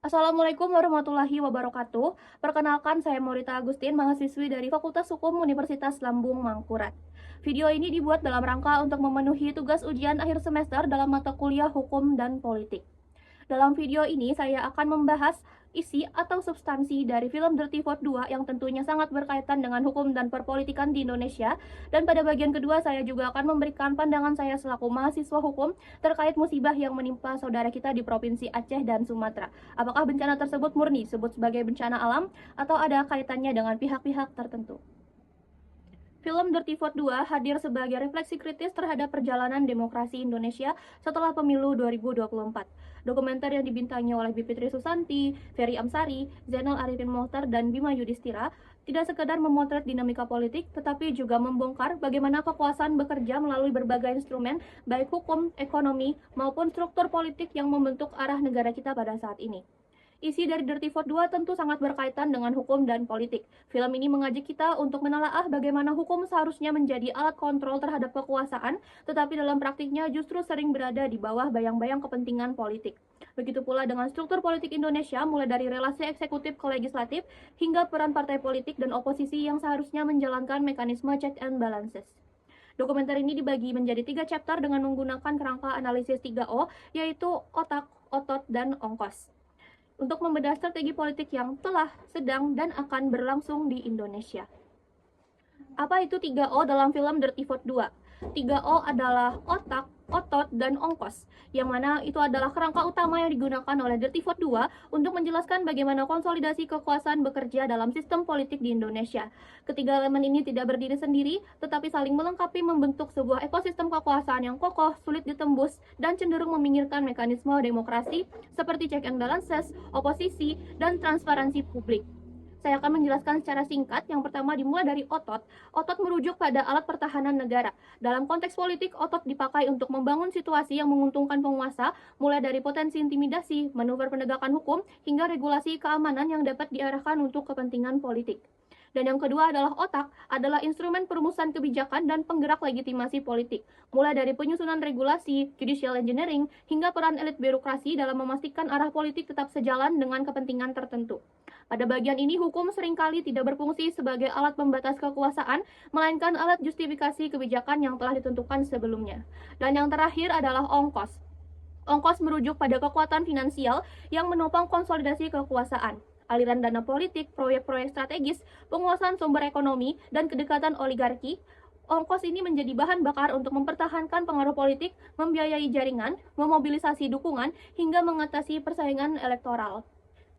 Assalamualaikum warahmatullahi wabarakatuh. Perkenalkan, saya Morita Agustin, mahasiswi dari Fakultas Hukum Universitas Lambung Mangkurat. Video ini dibuat dalam rangka untuk memenuhi tugas ujian akhir semester dalam mata kuliah Hukum dan Politik. Dalam video ini, saya akan membahas isi atau substansi dari film Dirty Vote 2 yang tentunya sangat berkaitan dengan hukum dan perpolitikan di Indonesia. Dan pada bagian kedua, saya juga akan memberikan pandangan saya selaku mahasiswa hukum terkait musibah yang menimpa saudara kita di Provinsi Aceh dan Sumatera. Apakah bencana tersebut murni disebut sebagai bencana alam atau ada kaitannya dengan pihak-pihak tertentu? Film Dirty Vote 2 hadir sebagai refleksi kritis terhadap perjalanan demokrasi Indonesia setelah pemilu 2024. Dokumenter yang dibintangi oleh Bivitri Susanti, Ferry Amsari, Zainal Arifin Mohtar, dan Bima Yudhistira tidak sekedar memotret dinamika politik, tetapi juga membongkar bagaimana kekuasaan bekerja melalui berbagai instrumen, baik hukum, ekonomi, maupun struktur politik yang membentuk arah negara kita pada saat ini. Isi dari Dirty Vote 2 tentu sangat berkaitan dengan hukum dan politik. Film ini mengajak kita untuk menelaah bagaimana hukum seharusnya menjadi alat kontrol terhadap kekuasaan, tetapi dalam praktiknya justru sering berada di bawah bayang-bayang kepentingan politik. Begitu pula dengan struktur politik Indonesia, mulai dari relasi eksekutif ke legislatif, hingga peran partai politik dan oposisi yang seharusnya menjalankan mekanisme check and balances. Dokumenter ini dibagi menjadi 3 chapter dengan menggunakan kerangka analisis 3O, yaitu otak, otot, dan ongkos, untuk membedah strategi politik yang telah, sedang, dan akan berlangsung di Indonesia. Apa itu 3O dalam film Dirty Vote 2? 3O adalah otak, otot, dan ongkos, yang mana itu adalah kerangka utama yang digunakan oleh Dirty Vote 2 untuk menjelaskan bagaimana konsolidasi kekuasaan bekerja dalam sistem politik di Indonesia. Ketiga elemen ini tidak berdiri sendiri, tetapi saling melengkapi membentuk sebuah ekosistem kekuasaan yang kokoh, sulit ditembus, dan cenderung meminggirkan mekanisme demokrasi seperti check and balances, oposisi, dan transparansi publik. Saya akan menjelaskan secara singkat. Yang pertama dimulai dari otot. Otot merujuk pada alat pertahanan negara. Dalam konteks politik, otot dipakai untuk membangun situasi yang menguntungkan penguasa, mulai dari potensi intimidasi, manuver penegakan hukum, hingga regulasi keamanan yang dapat diarahkan untuk kepentingan politik. Dan yang kedua adalah instrumen perumusan kebijakan dan penggerak legitimasi politik, mulai dari penyusunan regulasi, judicial engineering, hingga peran elit birokrasi dalam memastikan arah politik tetap sejalan dengan kepentingan tertentu. Pada bagian ini, hukum seringkali tidak berfungsi sebagai alat pembatas kekuasaan, melainkan alat justifikasi kebijakan yang telah ditentukan sebelumnya. Dan yang terakhir adalah ongkos. Ongkos merujuk pada kekuatan finansial yang menopang konsolidasi kekuasaan, aliran dana politik, proyek-proyek strategis, penguasaan sumber ekonomi, dan kedekatan oligarki. Ongkos ini menjadi bahan bakar untuk mempertahankan pengaruh politik, membiayai jaringan, memobilisasi dukungan, hingga mengatasi persaingan elektoral.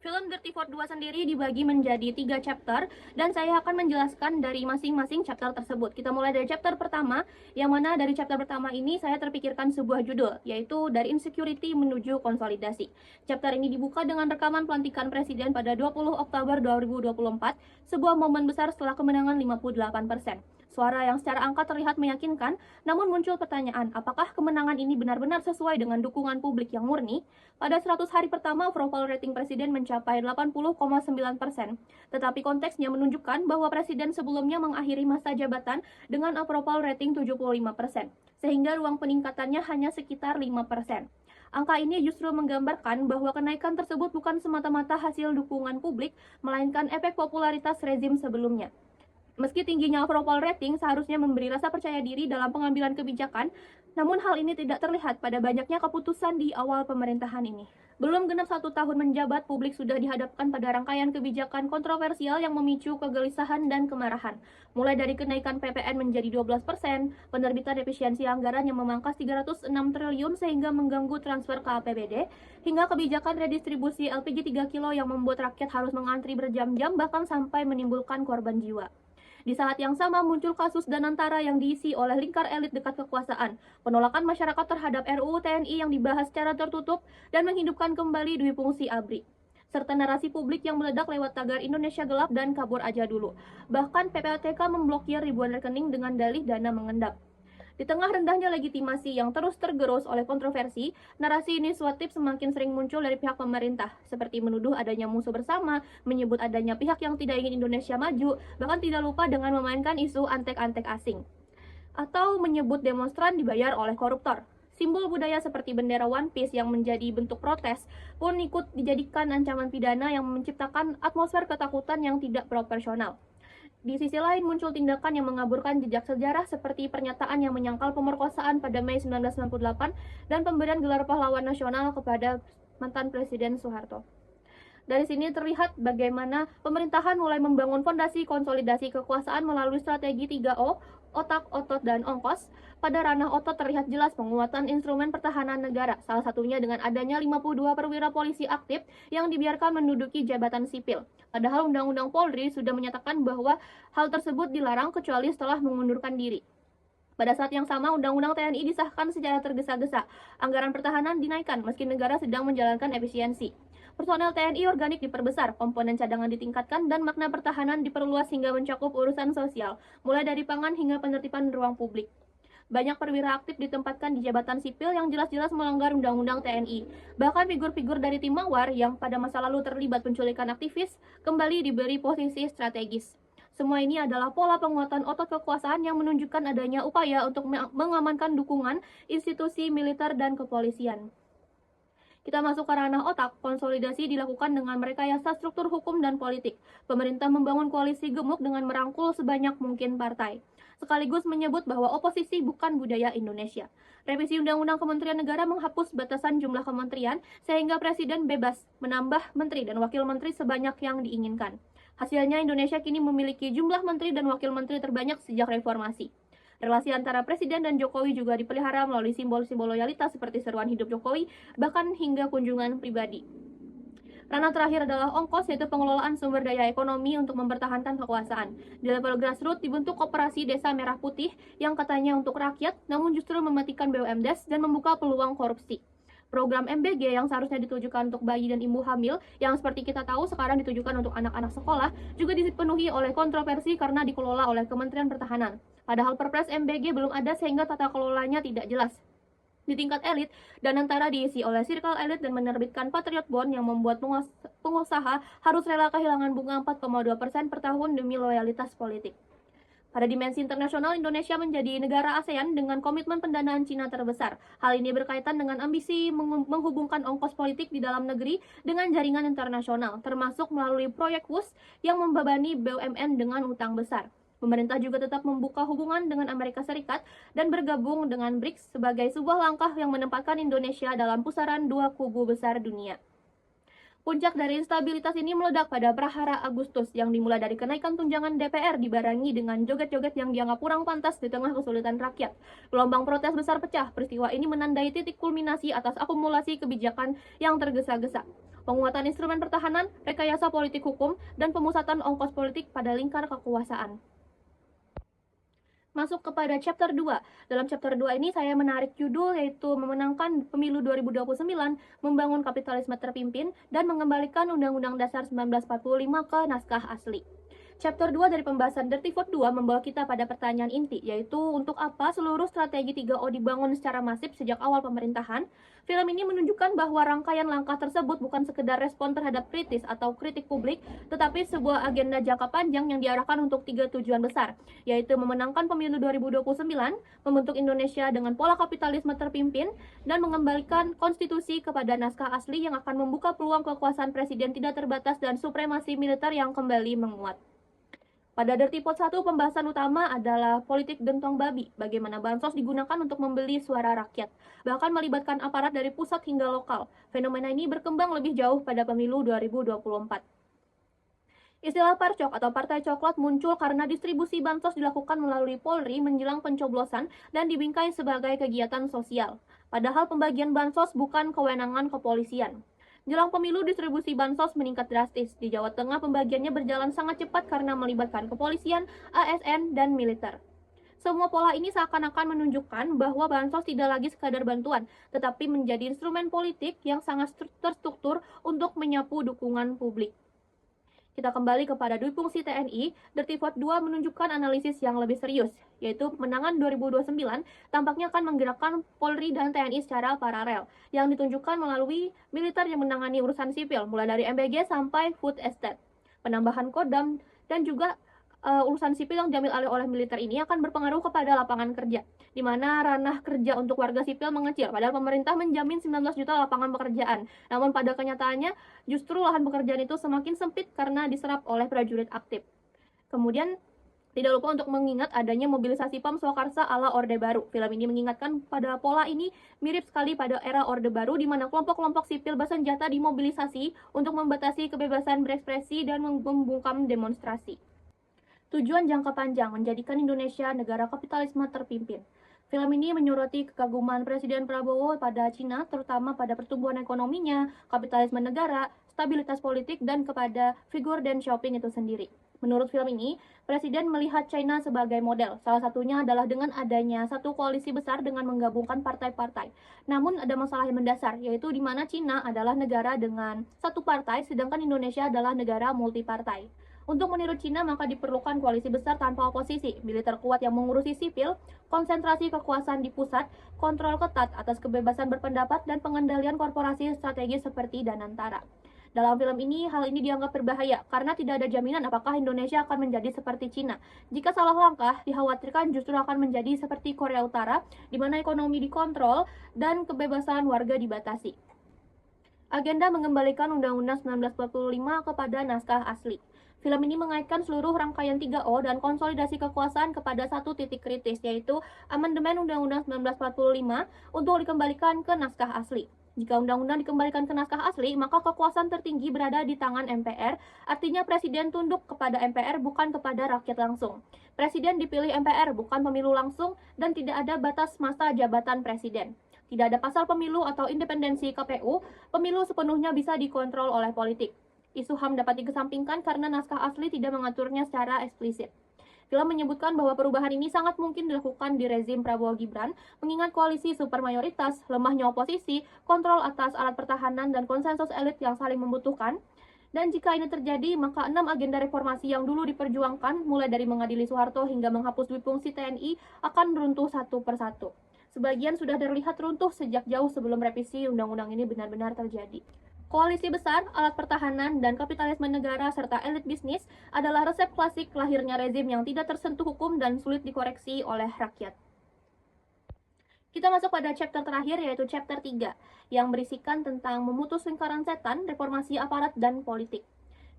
Film Dirty Vote 2 sendiri dibagi menjadi 3 chapter, dan saya akan menjelaskan dari masing-masing chapter tersebut. Kita mulai dari chapter pertama, yang mana dari chapter pertama ini saya terpikirkan sebuah judul, yaitu dari insecurity menuju konsolidasi. Chapter ini dibuka dengan rekaman pelantikan presiden pada 20 Oktober 2024, sebuah momen besar setelah kemenangan 58%. Suara yang secara angka terlihat meyakinkan, namun muncul pertanyaan, apakah kemenangan ini benar-benar sesuai dengan dukungan publik yang murni? Pada 100 hari pertama, approval rating presiden mencapai 80,9%, tetapi konteksnya menunjukkan bahwa presiden sebelumnya mengakhiri masa jabatan dengan approval rating 75%, sehingga ruang peningkatannya hanya sekitar 5%. Angka ini justru menggambarkan bahwa kenaikan tersebut bukan semata-mata hasil dukungan publik, melainkan efek popularitas rezim sebelumnya. Meski tingginya approval rating seharusnya memberi rasa percaya diri dalam pengambilan kebijakan, namun hal ini tidak terlihat pada banyaknya keputusan di awal pemerintahan ini. Belum genap 1 tahun menjabat, publik sudah dihadapkan pada rangkaian kebijakan kontroversial yang memicu kegelisahan dan kemarahan. Mulai dari kenaikan PPN menjadi 12%, penerbitan efisiensi anggaran yang memangkas 306 triliun sehingga mengganggu transfer ke APBD, hingga kebijakan redistribusi LPG 3 kilo yang membuat rakyat harus mengantri berjam-jam bahkan sampai menimbulkan korban jiwa. Di saat yang sama muncul kasus Danantara yang diisi oleh lingkar elit dekat kekuasaan, penolakan masyarakat terhadap RUU TNI yang dibahas secara tertutup dan menghidupkan kembali Dwi Fungsi ABRI, serta narasi publik yang meledak lewat tagar Indonesia gelap dan kabur aja dulu. Bahkan PPATK memblokir ribuan rekening dengan dalih dana mengendap. Di tengah rendahnya legitimasi yang terus tergerus oleh kontroversi, narasi inisiatif semakin sering muncul dari pihak pemerintah, seperti menuduh adanya musuh bersama, menyebut adanya pihak yang tidak ingin Indonesia maju, bahkan tidak lupa dengan memainkan isu antek-antek asing, atau menyebut demonstran dibayar oleh koruptor. Simbol budaya seperti bendera One Piece yang menjadi bentuk protes pun ikut dijadikan ancaman pidana yang menciptakan atmosfer ketakutan yang tidak proporsional. Di sisi lain muncul tindakan yang mengaburkan jejak sejarah seperti pernyataan yang menyangkal pemerkosaan pada Mei 1998 dan pemberian gelar pahlawan nasional kepada mantan Presiden Soeharto. Dari sini terlihat bagaimana pemerintahan mulai membangun fondasi konsolidasi kekuasaan melalui strategi 3O, otak, otot, dan ongkos. Pada ranah otot terlihat jelas penguatan instrumen pertahanan negara, salah satunya dengan adanya 52 perwira polisi aktif yang dibiarkan menduduki jabatan sipil. Padahal Undang-Undang Polri sudah menyatakan bahwa hal tersebut dilarang kecuali setelah mengundurkan diri. Pada saat yang sama, Undang-Undang TNI disahkan secara tergesa-gesa. Anggaran pertahanan dinaikkan meski negara sedang menjalankan efisiensi. Personel TNI organik diperbesar, komponen cadangan ditingkatkan, dan makna pertahanan diperluas hingga mencakup urusan sosial, mulai dari pangan hingga penertiban ruang publik. Banyak perwira aktif ditempatkan di jabatan sipil yang jelas-jelas melanggar Undang-Undang TNI. Bahkan figur-figur dari tim Mawar yang pada masa lalu terlibat penculikan aktivis kembali diberi posisi strategis. Semua ini adalah pola penguatan otot kekuasaan yang menunjukkan adanya upaya untuk mengamankan dukungan institusi militer dan kepolisian. Kita masuk ke ranah otak, konsolidasi dilakukan dengan merekayasa struktur hukum dan politik. Pemerintah membangun koalisi gemuk dengan merangkul sebanyak mungkin partai. Sekaligus menyebut bahwa oposisi bukan budaya Indonesia. Revisi Undang-Undang Kementerian Negara menghapus batasan jumlah kementerian sehingga Presiden bebas menambah menteri dan wakil menteri sebanyak yang diinginkan. Hasilnya Indonesia kini memiliki jumlah menteri dan wakil menteri terbanyak sejak reformasi. Relasi antara Presiden dan Jokowi juga dipelihara melalui simbol-simbol loyalitas seperti seruan hidup Jokowi, bahkan hingga kunjungan pribadi. Ranah terakhir adalah ongkos, yaitu pengelolaan sumber daya ekonomi untuk mempertahankan kekuasaan. Di level grassroots dibentuk koperasi Desa Merah Putih yang katanya untuk rakyat, namun justru mematikan BUMDes dan membuka peluang korupsi. Program MBG yang seharusnya ditujukan untuk bayi dan ibu hamil, yang seperti kita tahu sekarang ditujukan untuk anak-anak sekolah, juga dipenuhi oleh kontroversi karena dikelola oleh Kementerian Pertahanan. Padahal Perpres MBG belum ada sehingga tata kelolanya tidak jelas. Di tingkat elit, dan antara diisi oleh circle elit dan menerbitkan Patriot Bond yang membuat pengusaha harus rela kehilangan bunga 4,2% per tahun demi loyalitas politik. Pada dimensi internasional, Indonesia menjadi negara ASEAN dengan komitmen pendanaan Cina terbesar. Hal ini berkaitan dengan ambisi menghubungkan ongkos politik di dalam negeri dengan jaringan internasional, termasuk melalui proyek WUS yang membebani BUMN dengan utang besar. Pemerintah juga tetap membuka hubungan dengan Amerika Serikat dan bergabung dengan BRICS sebagai sebuah langkah yang menempatkan Indonesia dalam pusaran dua kubu besar dunia. Puncak dari instabilitas ini meledak pada prahara Agustus yang dimulai dari kenaikan tunjangan DPR dibarengi dengan joget-joget yang dianggap kurang pantas di tengah kesulitan rakyat. Gelombang protes besar pecah. Peristiwa ini menandai titik kulminasi atas akumulasi kebijakan yang tergesa-gesa. Penguatan instrumen pertahanan, rekayasa politik hukum, dan pemusatan ongkos politik pada lingkar kekuasaan. Masuk kepada chapter 2. Dalam chapter 2 ini saya menarik judul yaitu memenangkan pemilu 2029, membangun kapitalisme terpimpin, dan mengembalikan Undang-Undang Dasar 1945 ke naskah asli. Chapter 2 dari pembahasan Dirty Vote 2 membawa kita pada pertanyaan inti, yaitu untuk apa seluruh strategi 3O dibangun secara masif sejak awal pemerintahan. Film ini menunjukkan bahwa rangkaian langkah tersebut bukan sekedar respon terhadap kritis atau kritik publik, tetapi sebuah agenda jangka panjang yang diarahkan untuk 3 tujuan besar, yaitu memenangkan pemilu 2029, membentuk Indonesia dengan pola kapitalisme terpimpin, dan mengembalikan konstitusi kepada naskah asli yang akan membuka peluang kekuasaan presiden tidak terbatas dan supremasi militer yang kembali menguat. Pada Dirty Vote 1, pembahasan utama adalah politik gentong babi, bagaimana bansos digunakan untuk membeli suara rakyat, bahkan melibatkan aparat dari pusat hingga lokal. Fenomena ini berkembang lebih jauh pada pemilu 2024. Istilah parcok atau partai coklat muncul karena distribusi bansos dilakukan melalui Polri menjelang pencoblosan dan dibingkai sebagai kegiatan sosial. Padahal pembagian bansos bukan kewenangan kepolisian. Jelang pemilu, distribusi bansos meningkat drastis. Di Jawa Tengah, pembagiannya berjalan sangat cepat karena melibatkan kepolisian, ASN, dan militer. Semua pola ini seakan-akan menunjukkan bahwa bansos tidak lagi sekadar bantuan, tetapi menjadi instrumen politik yang sangat terstruktur untuk menyapu dukungan publik. Kita kembali kepada dui fungsi TNI, Dirty Vote 2 menunjukkan analisis yang lebih serius, yaitu pemenangan 2029 tampaknya akan menggerakkan Polri dan TNI secara paralel, yang ditunjukkan melalui militer yang menangani urusan sipil, mulai dari MBG sampai food estate, penambahan Kodam, dan juga urusan sipil yang diambil alih oleh militer ini akan berpengaruh kepada lapangan kerja, di mana ranah kerja untuk warga sipil mengecil, padahal pemerintah menjamin 19 juta lapangan pekerjaan. Namun pada kenyataannya, justru lahan pekerjaan itu semakin sempit karena diserap oleh prajurit aktif. Kemudian, tidak lupa untuk mengingat adanya mobilisasi PAM Swakarsa ala Orde Baru. Film ini mengingatkan pada pola ini mirip sekali pada era Orde Baru di mana kelompok-kelompok sipil bersenjata dimobilisasi untuk membatasi kebebasan berekspresi dan membungkam demonstrasi. Tujuan jangka panjang menjadikan Indonesia negara kapitalisme terpimpin. Film ini menyoroti kekaguman Presiden Prabowo pada Cina, terutama pada pertumbuhan ekonominya, kapitalisme negara, stabilitas politik, dan kepada figur Deng Xiaoping itu sendiri. Menurut film ini, Presiden melihat China sebagai model. Salah satunya adalah dengan adanya satu koalisi besar dengan menggabungkan partai-partai. Namun ada masalah yang mendasar, yaitu di mana China adalah negara dengan satu partai, sedangkan Indonesia adalah negara multipartai. Untuk meniru Cina, maka diperlukan koalisi besar tanpa oposisi, militer kuat yang mengurusi sipil, konsentrasi kekuasaan di pusat, kontrol ketat atas kebebasan berpendapat, dan pengendalian korporasi strategis seperti Danantara. Dalam film ini, hal ini dianggap berbahaya karena tidak ada jaminan apakah Indonesia akan menjadi seperti Cina. Jika salah langkah, dikhawatirkan justru akan menjadi seperti Korea Utara, di mana ekonomi dikontrol dan kebebasan warga dibatasi. Agenda mengembalikan Undang-Undang 1945 kepada naskah asli. Film ini mengaitkan seluruh rangkaian 3O dan konsolidasi kekuasaan kepada satu titik kritis, yaitu amandemen Undang-Undang 1945 untuk dikembalikan ke naskah asli. Jika undang-undang dikembalikan ke naskah asli, maka kekuasaan tertinggi berada di tangan MPR, artinya Presiden tunduk kepada MPR bukan kepada rakyat langsung. Presiden dipilih MPR bukan pemilu langsung dan tidak ada batas masa jabatan Presiden. Tidak ada pasal pemilu atau independensi KPU, pemilu sepenuhnya bisa dikontrol oleh politik. Isu HAM dapat dikesampingkan karena naskah asli tidak mengaturnya secara eksplisit. Film menyebutkan bahwa perubahan ini sangat mungkin dilakukan di rezim Prabowo Gibran, mengingat koalisi supermayoritas, lemahnya oposisi, kontrol atas alat pertahanan, dan konsensus elit yang saling membutuhkan. Dan jika ini terjadi, maka 6 agenda reformasi yang dulu diperjuangkan, mulai dari mengadili Soeharto hingga menghapus duifungsi TNI, akan runtuh satu persatu. Sebagian sudah terlihat runtuh sejak jauh sebelum revisi undang-undang ini benar-benar terjadi. Koalisi besar, alat pertahanan, dan kapitalisme negara serta elit bisnis adalah resep klasik lahirnya rezim yang tidak tersentuh hukum dan sulit dikoreksi oleh rakyat. Kita masuk pada chapter terakhir, yaitu chapter 3, yang berisikan tentang memutus lingkaran setan, reformasi aparat, dan politik.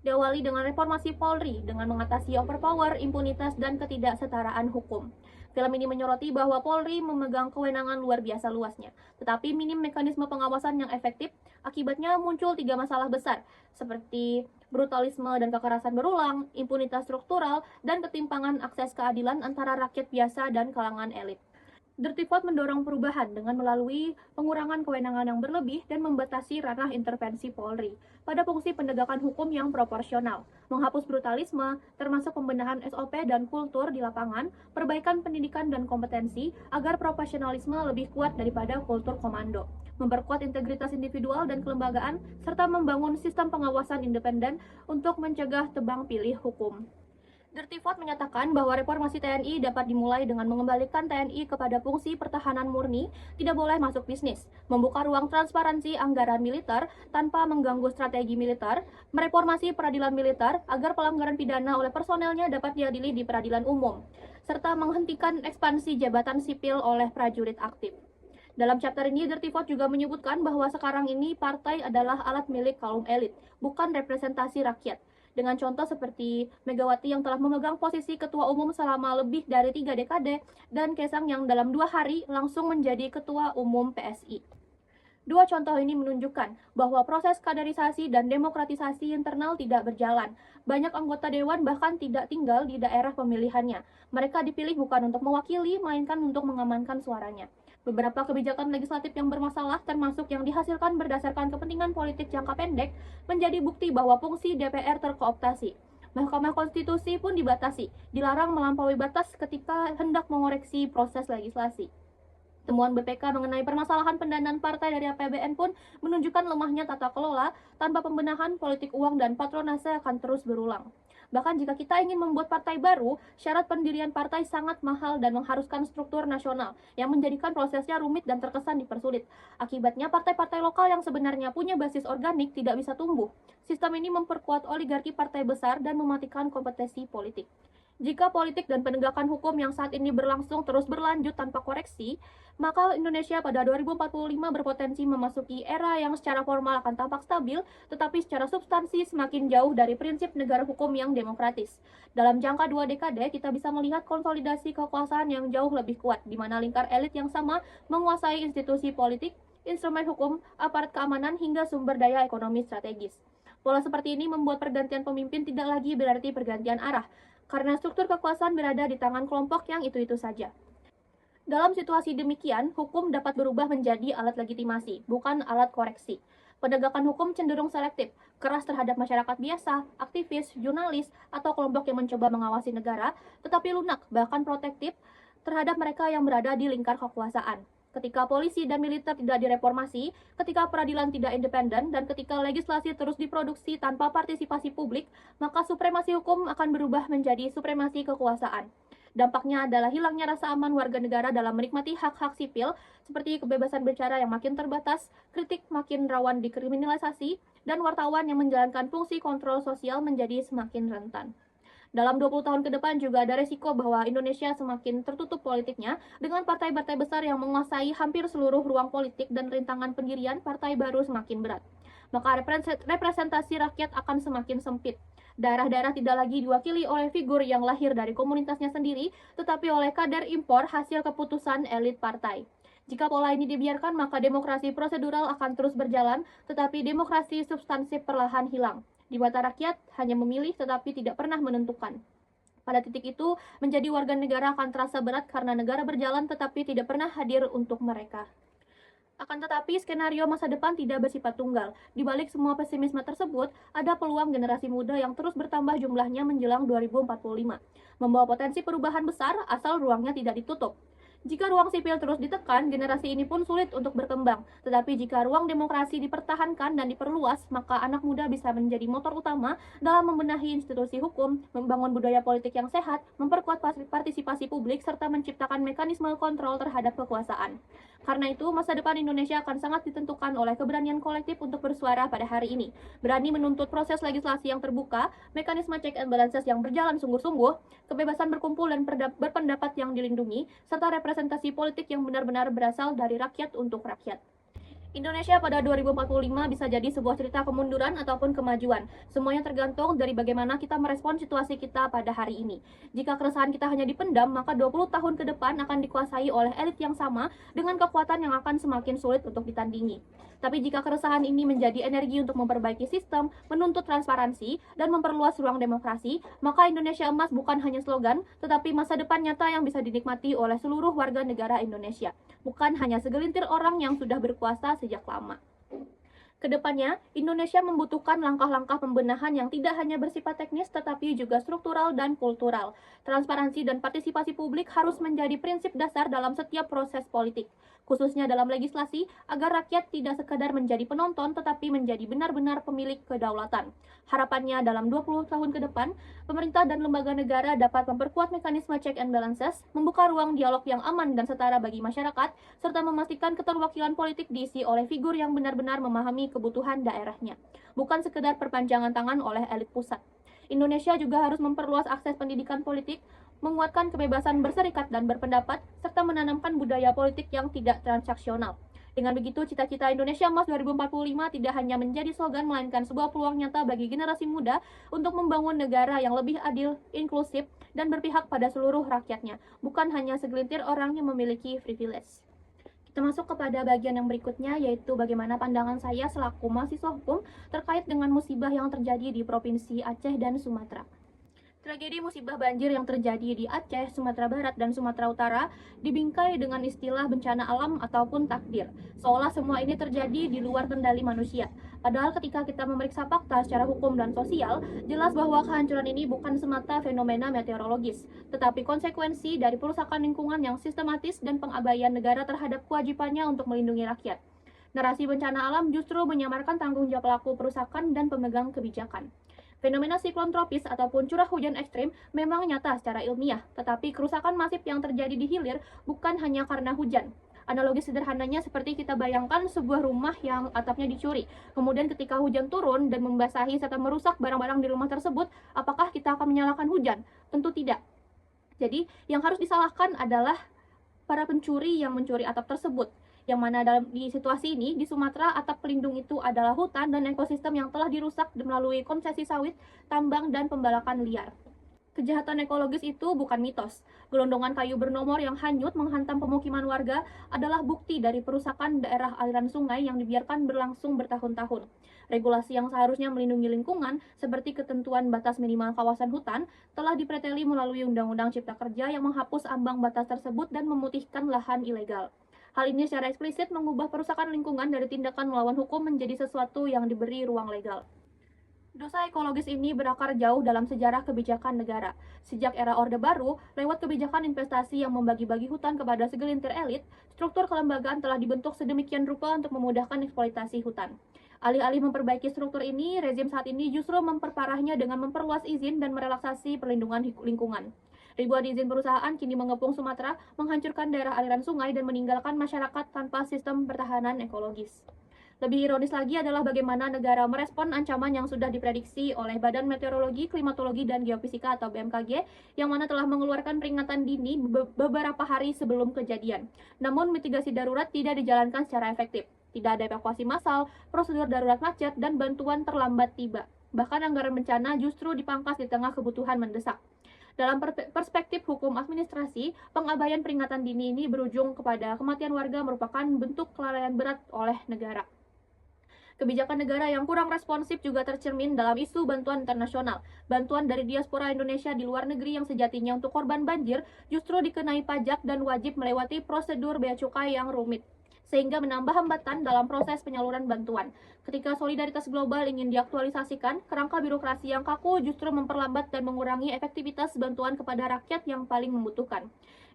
Diawali dengan reformasi Polri dengan mengatasi overpower, impunitas, dan ketidaksetaraan hukum. Film ini menyoroti bahwa Polri memegang kewenangan luar biasa luasnya, tetapi minim mekanisme pengawasan yang efektif. Akibatnya muncul 3 masalah besar, seperti brutalisme dan kekerasan berulang, impunitas struktural, dan ketimpangan akses keadilan antara rakyat biasa dan kalangan elit. Dirty Vote mendorong perubahan dengan melalui pengurangan kewenangan yang berlebih dan membatasi ranah intervensi Polri pada fungsi penegakan hukum yang proporsional, menghapus brutalisme, termasuk pembenahan SOP dan kultur di lapangan, perbaikan pendidikan dan kompetensi agar profesionalisme lebih kuat daripada kultur komando, memperkuat integritas individual dan kelembagaan, serta membangun sistem pengawasan independen untuk mencegah tebang pilih hukum. Dirty Vote menyatakan bahwa reformasi TNI dapat dimulai dengan mengembalikan TNI kepada fungsi pertahanan murni, tidak boleh masuk bisnis, membuka ruang transparansi anggaran militer tanpa mengganggu strategi militer, mereformasi peradilan militer agar pelanggaran pidana oleh personelnya dapat diadili di peradilan umum, serta menghentikan ekspansi jabatan sipil oleh prajurit aktif. Dalam chapter ini, Dirty Vote juga menyebutkan bahwa sekarang ini partai adalah alat milik kaum elit, bukan representasi rakyat. Dengan contoh seperti Megawati yang telah memegang posisi ketua umum selama lebih dari 3 dekade, dan Kaesang yang dalam 2 hari langsung menjadi ketua umum PSI. Dua contoh ini menunjukkan bahwa proses kaderisasi dan demokratisasi internal tidak berjalan. Banyak anggota dewan bahkan tidak tinggal di daerah pemilihannya. Mereka dipilih bukan untuk mewakili, melainkan untuk mengamankan suaranya. Beberapa kebijakan legislatif yang bermasalah, termasuk yang dihasilkan berdasarkan kepentingan politik jangka pendek, menjadi bukti bahwa fungsi DPR terkooptasi. Mahkamah Konstitusi pun dibatasi, dilarang melampaui batas ketika hendak mengoreksi proses legislasi. Temuan BPK mengenai permasalahan pendanaan partai dari APBN pun menunjukkan lemahnya tata kelola. Tanpa pembenahan, politik uang dan patronase akan terus berulang. Bahkan jika kita ingin membuat partai baru, syarat pendirian partai sangat mahal dan mengharuskan struktur nasional, yang menjadikan prosesnya rumit dan terkesan dipersulit. Akibatnya, partai-partai lokal yang sebenarnya punya basis organik tidak bisa tumbuh. Sistem ini memperkuat oligarki partai besar dan mematikan kompetisi politik. Jika politik dan penegakan hukum yang saat ini berlangsung terus berlanjut tanpa koreksi, maka Indonesia pada 2045 berpotensi memasuki era yang secara formal akan tampak stabil, tetapi secara substansi semakin jauh dari prinsip negara hukum yang demokratis. Dalam jangka 2 dekade, kita bisa melihat konsolidasi kekuasaan yang jauh lebih kuat, di mana lingkar elit yang sama menguasai institusi politik, instrumen hukum, aparat keamanan, hingga sumber daya ekonomi strategis. Pola seperti ini membuat pergantian pemimpin tidak lagi berarti pergantian arah, karena struktur kekuasaan berada di tangan kelompok yang itu-itu saja. Dalam situasi demikian, hukum dapat berubah menjadi alat legitimasi, bukan alat koreksi. Penegakan hukum cenderung selektif, keras terhadap masyarakat biasa, aktivis, jurnalis, atau kelompok yang mencoba mengawasi negara, tetapi lunak, bahkan protektif, terhadap mereka yang berada di lingkar kekuasaan. Ketika polisi dan militer tidak direformasi, ketika peradilan tidak independen, dan ketika legislasi terus diproduksi tanpa partisipasi publik, maka supremasi hukum akan berubah menjadi supremasi kekuasaan. Dampaknya adalah hilangnya rasa aman warga negara dalam menikmati hak-hak sipil, seperti kebebasan bicara yang makin terbatas, kritik makin rawan dikriminalisasi, dan wartawan yang menjalankan fungsi kontrol sosial menjadi semakin rentan. Dalam 20 tahun ke depan juga ada resiko bahwa Indonesia semakin tertutup politiknya dengan partai-partai besar yang menguasai hampir seluruh ruang politik dan rintangan pendirian partai baru semakin berat. Maka representasi rakyat akan semakin sempit. Daerah-daerah tidak lagi diwakili oleh figur yang lahir dari komunitasnya sendiri, tetapi oleh kader impor hasil keputusan elit partai. Jika pola ini dibiarkan, maka demokrasi prosedural akan terus berjalan, tetapi demokrasi substansif perlahan hilang. Di mata rakyat, hanya memilih tetapi tidak pernah menentukan. Pada titik itu, menjadi warga negara akan terasa berat karena negara berjalan tetapi tidak pernah hadir untuk mereka. Akan tetapi, skenario masa depan tidak bersifat tunggal. Di balik semua pesimisme tersebut, ada peluang generasi muda yang terus bertambah jumlahnya menjelang 2045, membawa potensi perubahan besar asal ruangnya tidak ditutup. Jika ruang sipil terus ditekan, generasi ini pun sulit untuk berkembang. Tetapi jika ruang demokrasi dipertahankan dan diperluas, maka anak muda bisa menjadi motor utama dalam membenahi institusi hukum, membangun budaya politik yang sehat, memperkuat partisipasi publik, serta menciptakan mekanisme kontrol terhadap kekuasaan. Karena itu, masa depan Indonesia akan sangat ditentukan oleh keberanian kolektif untuk bersuara pada hari ini. Berani menuntut proses legislasi yang terbuka, mekanisme check and balances yang berjalan sungguh-sungguh, kebebasan berkumpul dan berpendapat yang dilindungi, serta representasi politik yang benar-benar berasal dari rakyat untuk rakyat. Indonesia pada 2045 bisa jadi sebuah cerita kemunduran ataupun kemajuan. Semuanya tergantung dari bagaimana kita merespon situasi kita pada hari ini. Jika keresahan kita hanya dipendam, maka 20 tahun ke depan akan dikuasai oleh elit yang sama dengan kekuatan yang akan semakin sulit untuk ditandingi. Tapi jika keresahan ini menjadi energi untuk memperbaiki sistem, menuntut transparansi, dan memperluas ruang demokrasi, maka Indonesia Emas bukan hanya slogan, tetapi masa depan nyata yang bisa dinikmati oleh seluruh warga negara Indonesia. Bukan hanya segelintir orang yang sudah berkuasa sejak lama. Kedepannya, Indonesia membutuhkan langkah-langkah pembenahan yang tidak hanya bersifat teknis tetapi juga struktural dan kultural. Transparansi dan partisipasi publik harus menjadi prinsip dasar dalam setiap proses politik, khususnya dalam legislasi, agar rakyat tidak sekadar menjadi penonton tetapi menjadi benar-benar pemilik kedaulatan. Harapannya dalam 20 tahun ke depan, pemerintah dan lembaga negara dapat memperkuat mekanisme check and balances, membuka ruang dialog yang aman dan setara bagi masyarakat, serta memastikan keterwakilan politik diisi oleh figur yang benar-benar memahami kebutuhan daerahnya, bukan sekedar perpanjangan tangan oleh elit pusat. Indonesia juga harus memperluas akses pendidikan politik, menguatkan kebebasan berserikat dan berpendapat, serta menanamkan budaya politik yang tidak transaksional. Dengan begitu, cita-cita Indonesia Emas 2045 tidak hanya menjadi slogan, melainkan sebuah peluang nyata bagi generasi muda untuk membangun negara yang lebih adil, inklusif, dan berpihak pada seluruh rakyatnya, bukan hanya segelintir orang yang memiliki privilege. Kita masuk kepada bagian yang berikutnya, yaitu bagaimana pandangan saya selaku mahasiswa hukum terkait dengan musibah yang terjadi di Provinsi Aceh dan Sumatera. Tragedi musibah banjir yang terjadi di Aceh, Sumatera Barat, dan Sumatera Utara dibingkai dengan istilah bencana alam ataupun takdir, seolah semua ini terjadi di luar kendali manusia. Padahal ketika kita memeriksa fakta secara hukum dan sosial, jelas bahwa kehancuran ini bukan semata fenomena meteorologis, tetapi konsekuensi dari perusakan lingkungan yang sistematis dan pengabaian negara terhadap kewajibannya untuk melindungi rakyat. Narasi bencana alam justru menyamarkan tanggung jawab pelaku perusakan dan pemegang kebijakan. Fenomena siklon tropis ataupun curah hujan ekstrim memang nyata secara ilmiah, tetapi kerusakan masif yang terjadi di hilir bukan hanya karena hujan. Analogi sederhananya seperti kita bayangkan sebuah rumah yang atapnya dicuri. Kemudian ketika hujan turun dan membasahi serta merusak barang-barang di rumah tersebut, apakah kita akan menyalahkan hujan? Tentu tidak. Jadi, yang harus disalahkan adalah para pencuri yang mencuri atap tersebut. Yang mana di situasi ini, di Sumatera, atap pelindung itu adalah hutan dan ekosistem yang telah dirusak melalui konsesi sawit, tambang, dan pembalakan liar. Kejahatan ekologis itu bukan mitos. Gelondongan kayu bernomor yang hanyut menghantam pemukiman warga adalah bukti dari perusakan daerah aliran sungai yang dibiarkan berlangsung bertahun-tahun. Regulasi yang seharusnya melindungi lingkungan, seperti ketentuan batas minimal kawasan hutan, telah dipreteli melalui Undang-Undang Cipta Kerja yang menghapus ambang batas tersebut dan memutihkan lahan ilegal. Hal ini secara eksplisit mengubah perusakan lingkungan dari tindakan melawan hukum menjadi sesuatu yang diberi ruang legal. Dosa ekologis ini berakar jauh dalam sejarah kebijakan negara. Sejak era Orde Baru, lewat kebijakan investasi yang membagi-bagi hutan kepada segelintir elit, struktur kelembagaan telah dibentuk sedemikian rupa untuk memudahkan eksploitasi hutan. Alih-alih memperbaiki struktur ini, rezim saat ini justru memperparahnya dengan memperluas izin dan merelaksasi perlindungan lingkungan. Ribuan izin perusahaan kini mengepung Sumatera, menghancurkan daerah aliran sungai dan meninggalkan masyarakat tanpa sistem pertahanan ekologis. Lebih ironis lagi adalah bagaimana negara merespon ancaman yang sudah diprediksi oleh Badan Meteorologi, Klimatologi, dan Geofisika atau BMKG, yang mana telah mengeluarkan peringatan dini beberapa hari sebelum kejadian. Namun mitigasi darurat tidak dijalankan secara efektif. Tidak ada evakuasi massal, prosedur darurat macet, dan bantuan terlambat tiba. Bahkan anggaran bencana justru dipangkas di tengah kebutuhan mendesak. Dalam perspektif hukum administrasi, pengabaian peringatan dini ini berujung kepada kematian warga merupakan bentuk kelalaian berat oleh negara. Kebijakan negara yang kurang responsif juga tercermin dalam isu bantuan internasional. Bantuan dari diaspora Indonesia di luar negeri yang sejatinya untuk korban banjir justru dikenai pajak dan wajib melewati prosedur bea cukai yang rumit, sehingga menambah hambatan dalam proses penyaluran bantuan. Ketika solidaritas global ingin diaktualisasikan, kerangka birokrasi yang kaku justru memperlambat dan mengurangi efektivitas bantuan kepada rakyat yang paling membutuhkan.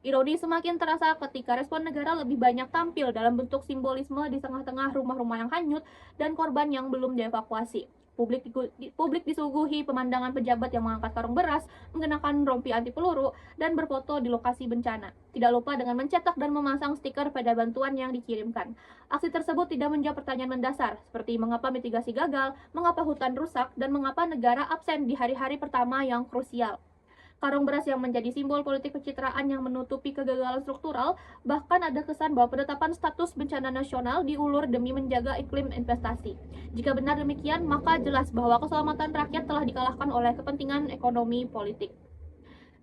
Ironi semakin terasa ketika respon negara lebih banyak tampil dalam bentuk simbolisme di tengah-tengah rumah-rumah yang hanyut dan korban yang belum dievakuasi. Publik disuguhi pemandangan pejabat yang mengangkat karung beras, mengenakan rompi anti peluru, dan berfoto di lokasi bencana. Tidak lupa dengan mencetak dan memasang stiker pada bantuan yang dikirimkan. Aksi tersebut tidak menjawab pertanyaan mendasar, seperti mengapa mitigasi gagal, mengapa hutan rusak, dan mengapa negara absen di hari-hari pertama yang krusial. Karung beras yang menjadi simbol politik pencitraan yang menutupi kegagalan struktural, bahkan ada kesan bahwa penetapan status bencana nasional diulur demi menjaga iklim investasi. Jika benar demikian, maka jelas bahwa keselamatan rakyat telah dikalahkan oleh kepentingan ekonomi politik.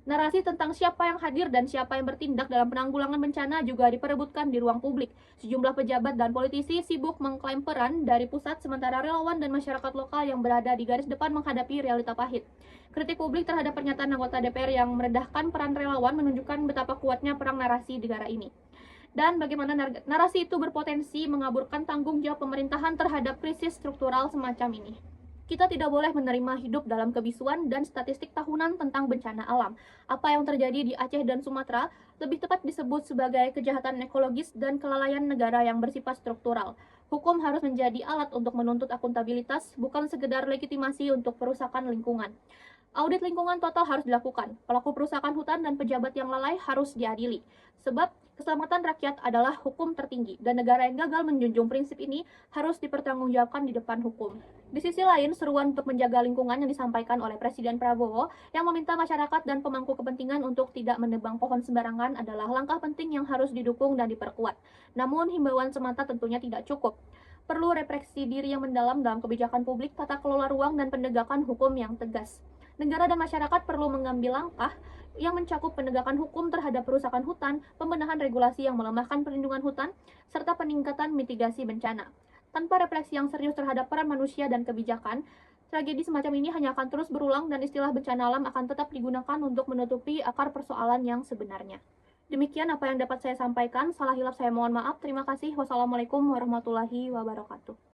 Narasi tentang siapa yang hadir dan siapa yang bertindak dalam penanggulangan bencana juga diperebutkan di ruang publik. Sejumlah pejabat dan politisi sibuk mengklaim peran dari pusat, sementara relawan dan masyarakat lokal yang berada di garis depan menghadapi realita pahit. Kritik publik terhadap pernyataan anggota DPR yang merendahkan peran relawan menunjukkan betapa kuatnya perang narasi di negara ini. Dan bagaimana narasi itu berpotensi mengaburkan tanggung jawab pemerintahan terhadap krisis struktural semacam ini. Kita tidak boleh menerima hidup dalam kebisuan dan statistik tahunan tentang bencana alam. Apa yang terjadi di Aceh dan Sumatera lebih tepat disebut sebagai kejahatan ekologis dan kelalaian negara yang bersifat struktural. Hukum harus menjadi alat untuk menuntut akuntabilitas, bukan sekedar legitimasi untuk perusakan lingkungan. Audit lingkungan total harus dilakukan. Pelaku perusakan hutan dan pejabat yang lalai harus diadili. Sebab keselamatan rakyat adalah hukum tertinggi, dan negara yang gagal menjunjung prinsip ini harus dipertanggungjawabkan di depan hukum. Di sisi lain, seruan untuk menjaga lingkungan yang disampaikan oleh Presiden Prabowo yang meminta masyarakat dan pemangku kepentingan untuk tidak menebang pohon sembarangan adalah langkah penting yang harus didukung dan diperkuat. Namun, himbauan semata tentunya tidak cukup. Perlu refleksi diri yang mendalam dalam kebijakan publik, tata kelola ruang, dan penegakan hukum yang tegas. Negara dan masyarakat perlu mengambil langkah yang mencakup penegakan hukum terhadap perusakan hutan, pembenahan regulasi yang melemahkan perlindungan hutan, serta peningkatan mitigasi bencana. Tanpa refleksi yang serius terhadap peran manusia dan kebijakan, tragedi semacam ini hanya akan terus berulang dan istilah bencana alam akan tetap digunakan untuk menutupi akar persoalan yang sebenarnya. Demikian apa yang dapat saya sampaikan. Salah hilaf saya mohon maaf. Terima kasih. Wassalamualaikum warahmatullahi wabarakatuh.